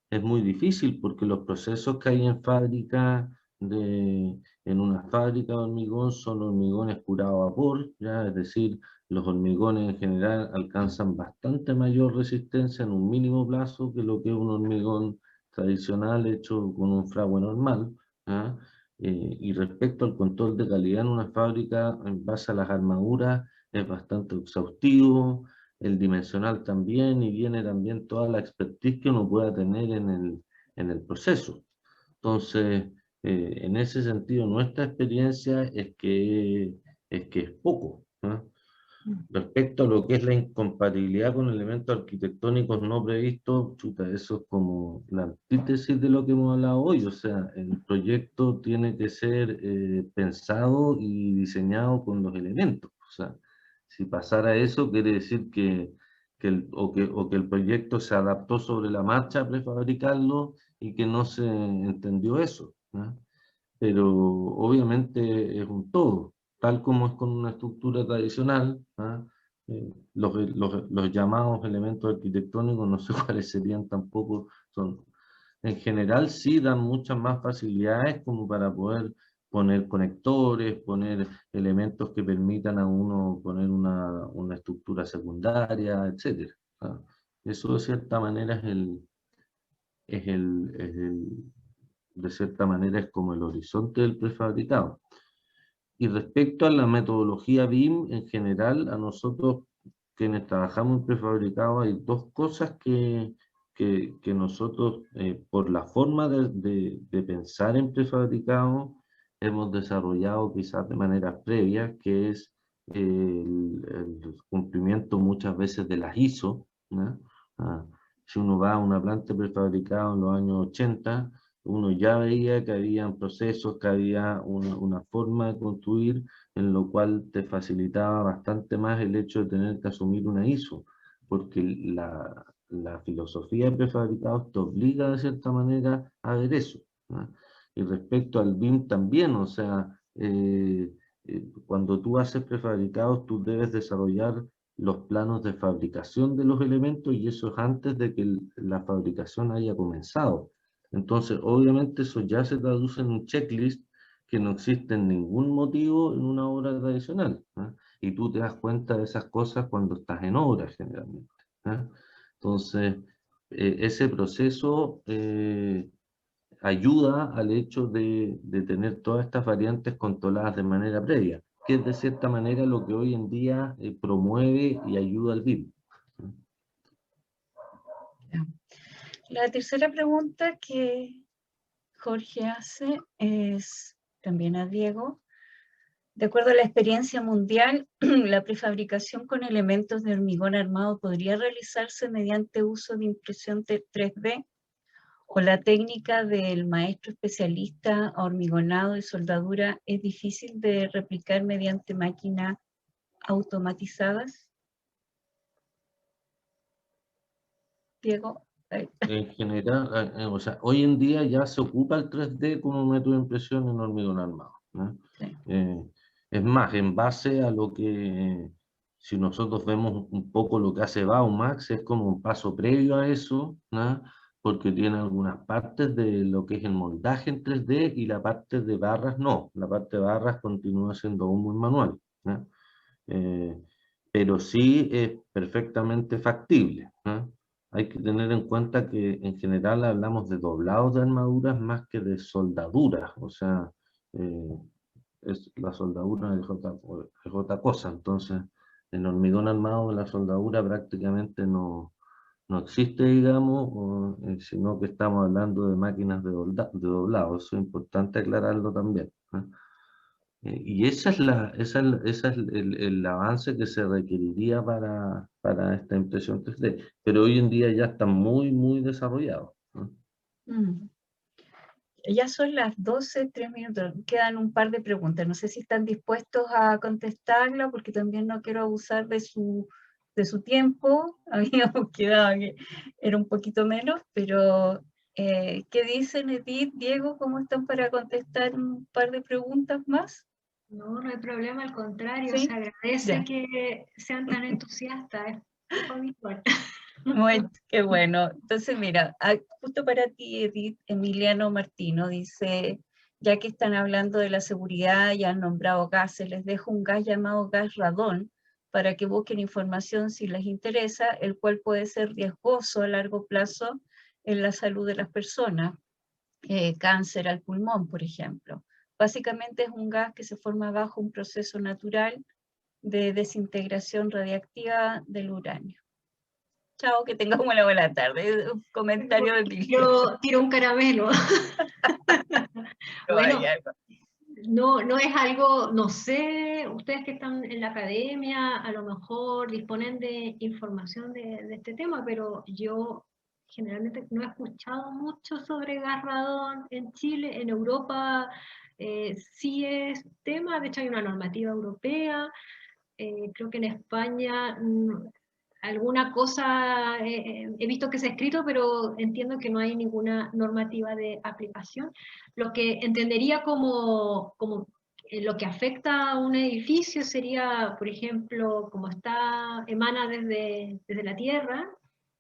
es muy difícil porque los procesos que hay en fábrica, en una fábrica de hormigón son hormigones curados a vapor, ¿ya? Es decir, los hormigones en general alcanzan bastante mayor resistencia en un mínimo plazo que lo que es un hormigón tradicional hecho con un fragua normal, ¿ah? Y respecto al control de calidad en una fábrica en base a las armaduras es bastante exhaustivo, el dimensional también, y viene también toda la expertise que uno pueda tener en el proceso. Entonces, en ese sentido, nuestra experiencia es que es poco, ¿no? Respecto a lo que es la incompatibilidad con elementos arquitectónicos no previstos, chuta, eso es como la antítesis de lo que hemos hablado hoy. O sea, el proyecto tiene que ser pensado y diseñado con los elementos. O sea, si pasara eso, quiere decir que o que el proyecto se adaptó sobre la marcha a prefabricarlo y que no se entendió eso, ¿no? Pero obviamente es un todo, tal como es con una estructura tradicional, ¿ah? Los llamados elementos arquitectónicos, no sé cuáles serían tampoco, en general sí dan muchas más facilidades como para poder poner conectores, poner elementos que permitan a uno poner una estructura secundaria, etc. ¿Ah? Eso de cierta manera de cierta manera es como el horizonte del prefabricado. Y respecto a la metodología BIM en general, a nosotros quienes trabajamos en prefabricado hay dos cosas que nosotros, por la forma de pensar en prefabricado, hemos desarrollado quizás de manera previa, que es el cumplimiento muchas veces de las ISO, ¿no? Ah, si uno va a una planta prefabricada en los años 80, uno ya veía que había procesos, que había una forma de construir en lo cual te facilitaba bastante más el hecho de tener que asumir una ISO, porque la filosofía de prefabricados te obliga de cierta manera a ver eso, ¿no? Y respecto al BIM también, o sea, cuando tú haces prefabricados, tú debes desarrollar los planos de fabricación de los elementos y eso es antes de que la fabricación haya comenzado. Entonces, obviamente eso ya se traduce en un checklist que no existe en ningún motivo en una obra tradicional, ¿ah? Y tú te das cuenta de esas cosas cuando estás en obra generalmente, ¿ah? Entonces, ese proceso ayuda al hecho de tener todas estas variantes controladas de manera previa, que es de cierta manera lo que hoy en día promueve y ayuda al BIM. La tercera pregunta que Jorge hace es también a Diego. De acuerdo a la experiencia mundial, la prefabricación con elementos de hormigón armado podría realizarse mediante uso de impresión 3D o la técnica del maestro especialista hormigonado y soldadura es difícil de replicar mediante máquinas automatizadas. Diego. En general, o sea, hoy en día ya se ocupa el 3D como método de impresión en hormigón armado, ¿no? Sí. Es más, en base a lo que, si nosotros vemos un poco lo que hace Baumax, es como un paso previo a eso, ¿no? Porque tiene algunas partes de lo que es el moldaje en 3D y la parte de barras no. La parte de barras continúa siendo aún muy manual, ¿no? Eh, pero sí es perfectamente factible, ¿no? Hay que tener en cuenta que en general hablamos de doblados de armaduras más que de soldaduras, o sea, eh, la soldadura es otra cosa, entonces en hormigón armado la soldadura prácticamente no existe, digamos, sino que estamos hablando de máquinas de doblado, eso es importante aclararlo también, ¿no? Y esa es el avance que se requeriría para esta impresión 3D, pero hoy en día ya está muy, muy desarrollado, ¿no? Ya son las 12, 3 minutos. Quedan un par de preguntas. No sé si están dispuestos a contestarla porque también no quiero abusar de su tiempo. Habíamos quedado que era un poquito menos, pero ¿qué dicen, Edith, Diego? ¿Cómo están para contestar un par de preguntas más? No, no hay problema, al contrario, ¿Sí? se agradece Ya. que sean tan entusiastas, es poco habitual. Qué bueno. Entonces, mira, justo para ti, Edith, Emiliano Martino dice, ya que están hablando de la seguridad y han nombrado gases, les dejo un gas llamado gas radón para que busquen información si les interesa, el cual puede ser riesgoso a largo plazo en la salud de las personas, cáncer al pulmón, por ejemplo. Básicamente es un gas que se forma bajo un proceso natural de desintegración radiactiva del uranio. Chao, que tengamos una buena tarde. Un comentario de Emiliano. Tiro un caramelo. Bueno, no es algo, no sé, ustedes que están en la academia, a lo mejor disponen de información de este tema, pero yo generalmente no he escuchado mucho sobre gas radón en Chile. En Europa sí es tema, de hecho hay una normativa europea. Creo que en España alguna cosa he visto que se ha escrito, pero entiendo que no hay ninguna normativa de aplicación. Lo que entendería como lo que afecta a un edificio sería, por ejemplo, como emana desde la tierra,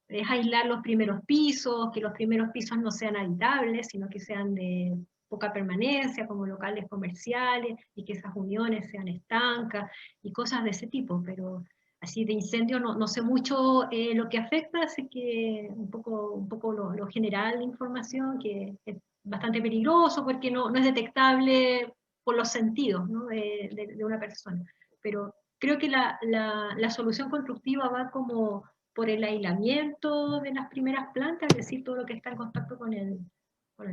es aislar los primeros pisos, que los primeros pisos no sean habitables, sino que sean de poca permanencia, como locales comerciales, y que esas uniones sean estancas, y cosas de ese tipo, pero así de incendio no sé mucho lo que afecta, así que un poco lo general de información, que es bastante peligroso porque no es detectable por los sentidos, ¿no? de una persona. Pero creo que la solución constructiva va como por el aislamiento de las primeras plantas, es decir, todo lo que está en contacto con el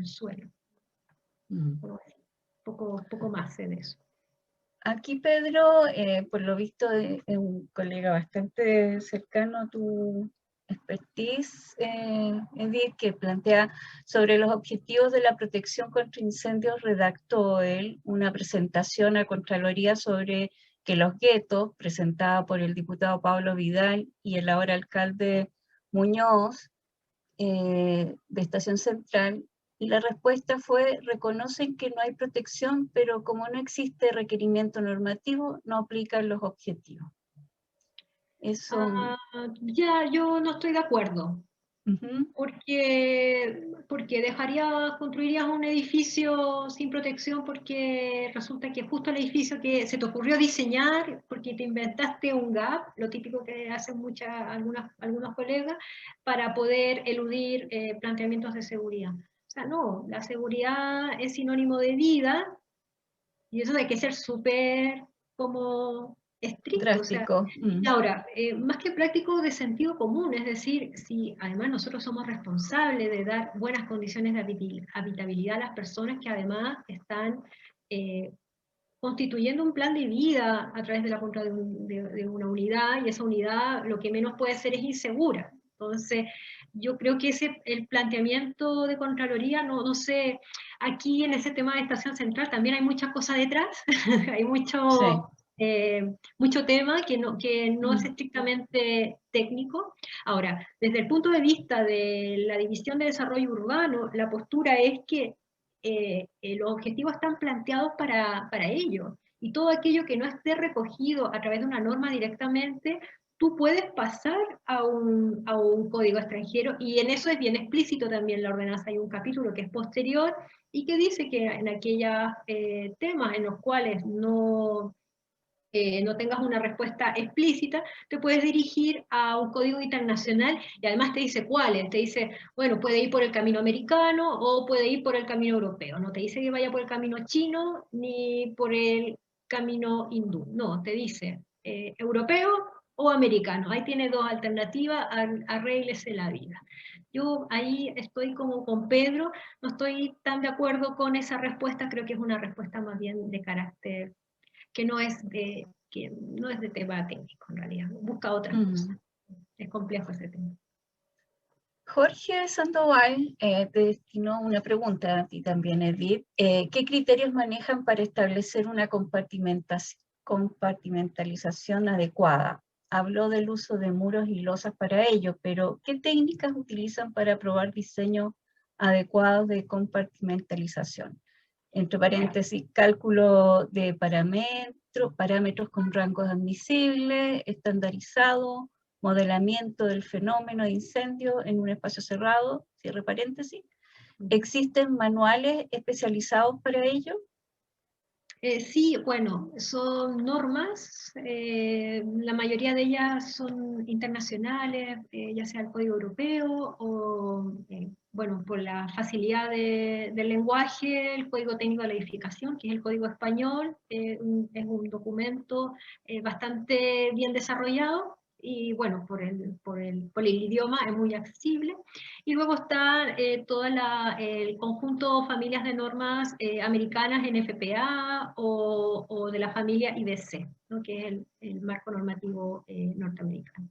suelo. Poco más de eso. Aquí Pedro, por lo visto, es un colega bastante cercano a tu expertise, Edith, que plantea sobre los objetivos de la protección contra incendios. Redactó él una presentación a Contraloría sobre que los guetos, presentada por el diputado Pablo Vidal y el ahora alcalde Muñoz, de Estación Central, y la respuesta fue: reconocen que no hay protección, pero como no existe requerimiento normativo, no aplican los objetivos. Eso... Ya, yo no estoy de acuerdo. Porque construirías un edificio sin protección, porque resulta que justo el edificio que se te ocurrió diseñar, porque te inventaste un gap, lo típico que hacen algunos colegas, para poder eludir planteamientos de seguridad. O sea, no, la seguridad es sinónimo de vida, y eso hay que ser súper como estricto. Drástico. O sea, ahora, más que práctico, de sentido común, es decir, si además nosotros somos responsables de dar buenas condiciones de habitabilidad a las personas que además están constituyendo un plan de vida a través de la compra de una unidad, y esa unidad lo que menos puede ser es insegura. Entonces, yo creo que el planteamiento de Contraloría, no sé, aquí en ese tema de Estación Central también hay mucha cosa detrás, hay mucho tema que no es estrictamente técnico. Ahora, desde el punto de vista de la División de Desarrollo Urbano, la postura es que los objetivos están planteados para ello, y todo aquello que no esté recogido a través de una norma directamente, tú puedes pasar a un código extranjero, y en eso es bien explícito también la ordenanza. Hay un capítulo que es posterior y que dice que en aquellos temas en los cuales no tengas una respuesta explícita, te puedes dirigir a un código internacional, y además te dice cuáles. Te dice, bueno, puede ir por el camino americano o puede ir por el camino europeo. No te dice que vaya por el camino chino ni por el camino hindú. No, te dice europeo o americano. Ahí tiene dos alternativas, arréglese la vida. Yo ahí estoy como con Pedro, no estoy tan de acuerdo con esa respuesta. Creo que es una respuesta más bien de carácter que no es de tema técnico, en realidad, busca otras cosas. Es complejo ese tema. Jorge Sandoval te destinó una pregunta a ti también, Edith. ¿Qué criterios manejan para establecer una compartimentalización adecuada? Habló del uso de muros y losas para ello, pero ¿qué técnicas utilizan para probar diseños adecuados de compartimentalización? Entre paréntesis, cálculo de parámetros con rangos admisibles, estandarizado, modelamiento del fenómeno de incendio en un espacio cerrado, cierre paréntesis. ¿Existen manuales especializados para ello? Sí, bueno, son normas, la mayoría de ellas son internacionales, ya sea el Código Europeo o, bueno, por la facilidad del lenguaje, el Código Técnico de la Edificación, que es el Código Español, es un documento bastante bien desarrollado, y bueno, por el idioma es muy accesible. Y luego está todo el conjunto familias de normas americanas, NFPA, o de la familia IBC, ¿no? Que es el marco normativo norteamericano.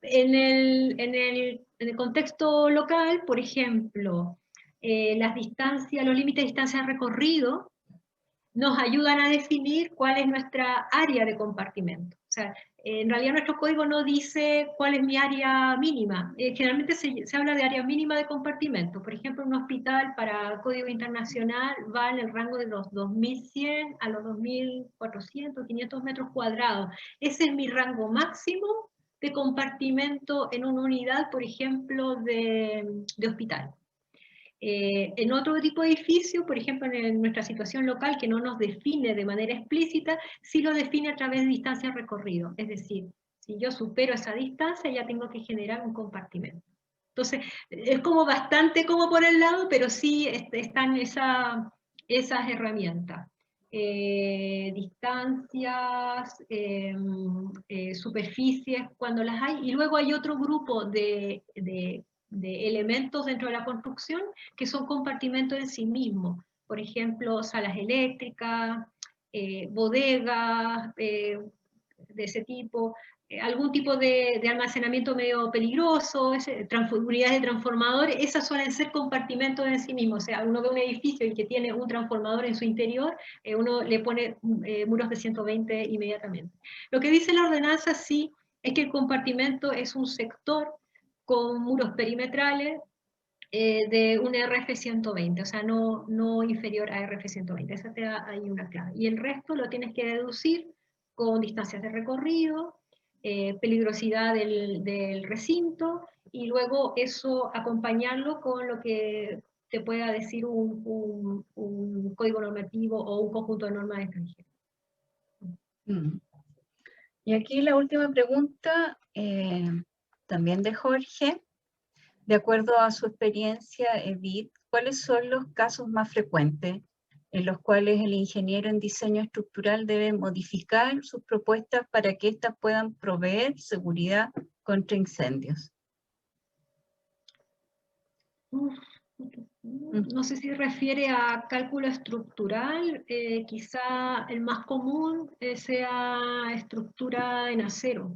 En el contexto local, por ejemplo, las distancias, los límites de distancia de recorrido nos ayudan a definir cuál es nuestra área de compartimento. O sea, En realidad nuestro código no dice cuál es mi área mínima. Generalmente se habla de área mínima de compartimento. Por ejemplo, un hospital para código internacional va en el rango de los 2.100 a los 2.400, 500 metros cuadrados. Ese es mi rango máximo de compartimento en una unidad, por ejemplo, de hospital. En otro tipo de edificio, por ejemplo en nuestra situación local, que no nos define de manera explícita, sí lo define a través de distancias recorrido. Es decir, si yo supero esa distancia, ya tengo que generar un compartimento. Entonces, es como bastante como por el lado, pero sí están esas herramientas. Distancias, superficies, cuando las hay, y luego hay otro grupo de elementos dentro de la construcción que son compartimentos en sí mismos. Por ejemplo, salas eléctricas, bodegas de ese tipo, algún tipo de almacenamiento medio peligroso, unidades de transformadores, esas suelen ser compartimentos en sí mismos. O sea, uno ve un edificio y que tiene un transformador en su interior, uno le pone muros de 120 inmediatamente. Lo que dice la ordenanza sí es que el compartimento es un sector con muros perimetrales de un RF120, o sea, no inferior a RF120, esa te da ahí una clave. Y el resto lo tienes que deducir con distancias de recorrido, peligrosidad del recinto, y luego eso acompañarlo con lo que te pueda decir un código normativo o un conjunto de normas extranjeras. Y aquí la última pregunta, también de Jorge. De acuerdo a su experiencia, Edith, ¿cuáles son los casos más frecuentes en los cuales el ingeniero en diseño estructural debe modificar sus propuestas para que éstas puedan proveer seguridad contra incendios? No sé si refiere a cálculo estructural, quizá el más común sea estructura en acero.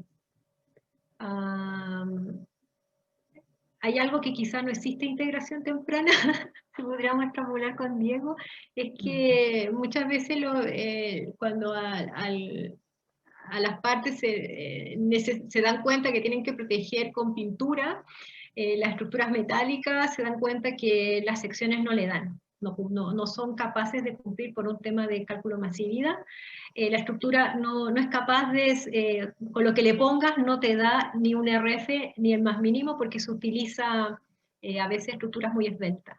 Hay algo que quizá no existe integración temprana, si podríamos extrapolar con Diego, es que muchas veces cuando a las partes se dan cuenta que tienen que proteger con pintura, las estructuras metálicas se dan cuenta que las secciones no le dan, no son capaces de cumplir por un tema de cálculo masividad. La estructura no es capaz de, con lo que le pongas no te da ni un RF ni el más mínimo porque se utiliza a veces estructuras muy esbeltas.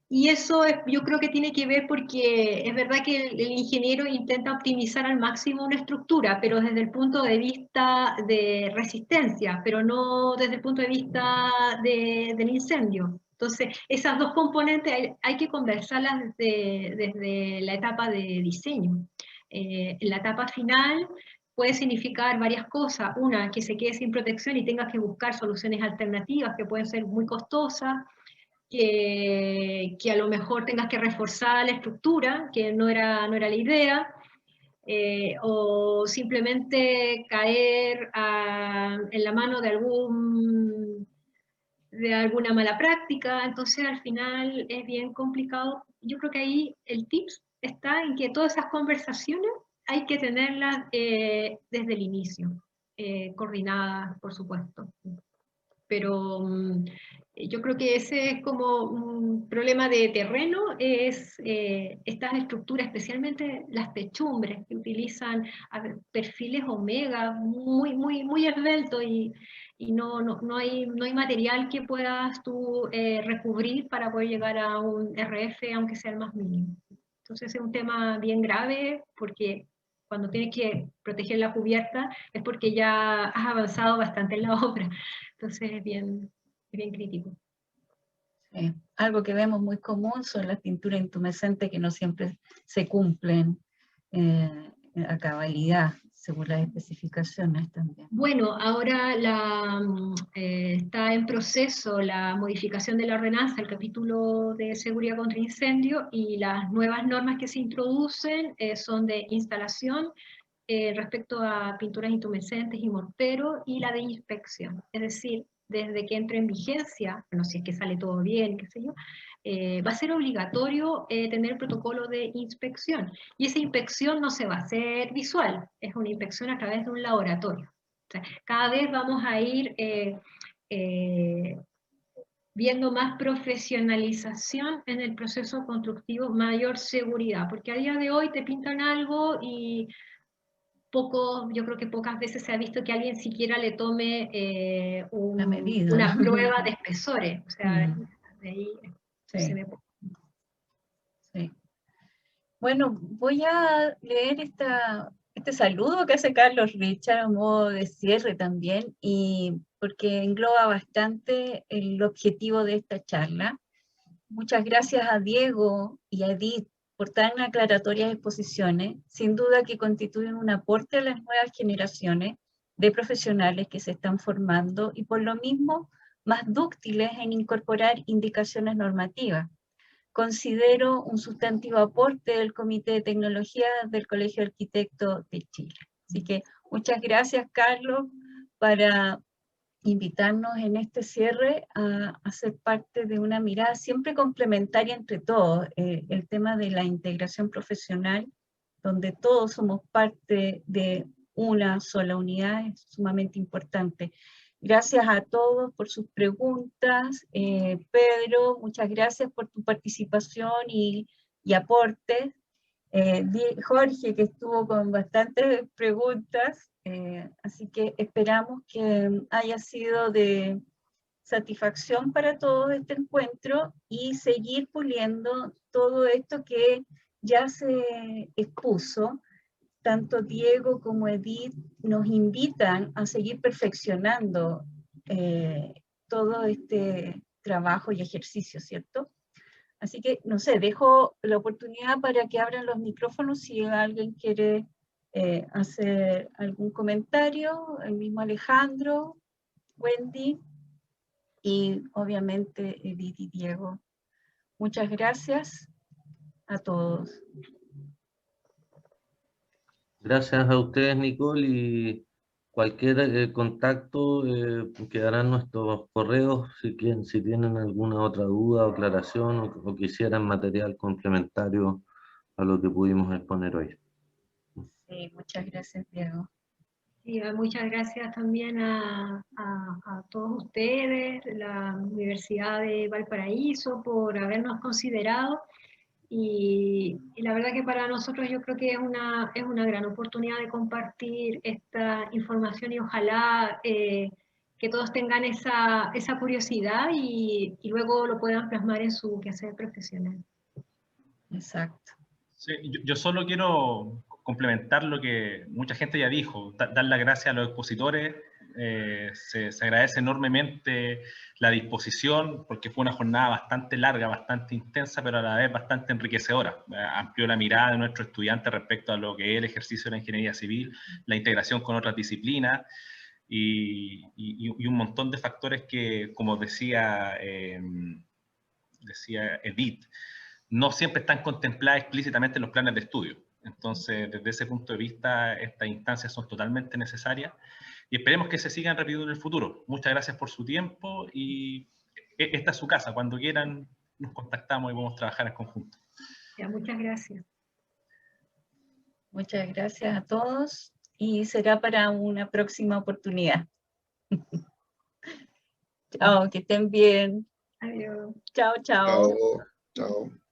Y eso yo creo que tiene que ver porque es verdad que el ingeniero intenta optimizar al máximo una estructura, pero desde el punto de vista de resistencia, pero no desde el punto de vista del incendio. Entonces, esas dos componentes hay que conversarlas desde la etapa de diseño. En la etapa final puede significar varias cosas. Una, que se quede sin protección y tengas que buscar soluciones alternativas que pueden ser muy costosas. Que a lo mejor tengas que reforzar la estructura, que no era la idea, o simplemente caer en la mano de alguna mala práctica. Entonces al final es bien complicado. Yo creo que ahí el tips está en que todas esas conversaciones hay que tenerlas desde el inicio, coordinadas, por supuesto. Pero yo creo que ese es como un problema de terreno, es estas estructuras, especialmente las techumbres, que utilizan perfiles omega muy esbeltos y no hay material que puedas tú recubrir para poder llegar a un RF, aunque sea el más mínimo. Entonces es un tema bien grave porque cuando tienes que proteger la cubierta es porque ya has avanzado bastante en la obra. Entonces es bien crítico. Sí. Algo que vemos muy común son las pinturas intumescentes que no siempre se cumplen a cabalidad, según las especificaciones también. Bueno, ahora está en proceso la modificación de la ordenanza, el capítulo de seguridad contra incendio, y las nuevas normas que se introducen son de instalación respecto a pinturas intumescentes y morteros, y la de inspección. Es decir, desde que entre en vigencia, bueno, si es que sale todo bien, qué sé yo, va a ser obligatorio tener protocolo de inspección. Y esa inspección no se va a hacer visual, es una inspección a través de un laboratorio. O sea, cada vez vamos a ir viendo más profesionalización en el proceso constructivo, mayor seguridad, porque a día de hoy te pintan algo y yo creo que pocas veces se ha visto que alguien siquiera le tome La medida. una prueba de espesores. O sea, de ahí se ve poco. Sí. Bueno, voy a leer este saludo que hace Carlos Richard a modo de cierre también, y porque engloba bastante el objetivo de esta charla. Muchas gracias a Diego y a Edith por tan aclaratorias exposiciones, sin duda que constituyen un aporte a las nuevas generaciones de profesionales que se están formando y por lo mismo más dúctiles en incorporar indicaciones normativas. Considero un sustantivo aporte del Comité de Tecnología del Colegio de Arquitectos de Chile. Así que muchas gracias, Carlos, para invitarnos en este cierre a ser parte de una mirada siempre complementaria entre todos, el tema de la integración profesional, donde todos somos parte de una sola unidad, es sumamente importante. Gracias a todos por sus preguntas. Pedro, muchas gracias por tu participación y aportes. Jorge, que estuvo con bastantes preguntas, así que esperamos que haya sido de satisfacción para todos este encuentro y seguir puliendo todo esto que ya se expuso. Tanto Diego como Edith nos invitan a seguir perfeccionando todo este trabajo y ejercicio, ¿cierto? Así que, no sé, dejo la oportunidad para que abran los micrófonos si alguien quiere hacer algún comentario, el mismo Alejandro, Wendy y obviamente Edith y Diego. Muchas gracias a todos. Gracias a ustedes, Nicole, y cualquier contacto quedarán nuestros correos si tienen alguna otra duda o aclaración o quisieran material complementario a lo que pudimos exponer hoy. Sí, muchas gracias, Diego. Sí, muchas gracias también a todos ustedes, la Universidad de Valparaíso, por habernos considerado. Y la verdad que para nosotros yo creo que es una gran oportunidad de compartir esta información y ojalá que todos tengan esa curiosidad y luego lo puedan plasmar en su quehacer profesional. Exacto. Sí, yo solo quiero complementar lo que mucha gente ya dijo, dar las gracias a los expositores. Se agradece enormemente la disposición, porque fue una jornada bastante larga, bastante intensa, pero a la vez bastante enriquecedora. Amplió la mirada de nuestros estudiantes respecto a lo que es el ejercicio de la ingeniería civil, la integración con otras disciplinas, y un montón de factores que, como decía Edith, no siempre están contempladas explícitamente en los planes de estudio. Entonces, desde ese punto de vista, estas instancias son totalmente necesarias y esperemos que se sigan repitiendo en el futuro. Muchas gracias por su tiempo y esta es su casa. Cuando quieran, nos contactamos y podemos trabajar en conjunto. Ya, muchas gracias. Muchas gracias a todos y será para una próxima oportunidad. Chao, que estén bien. Adiós. Chao, chao. Chao. Chao.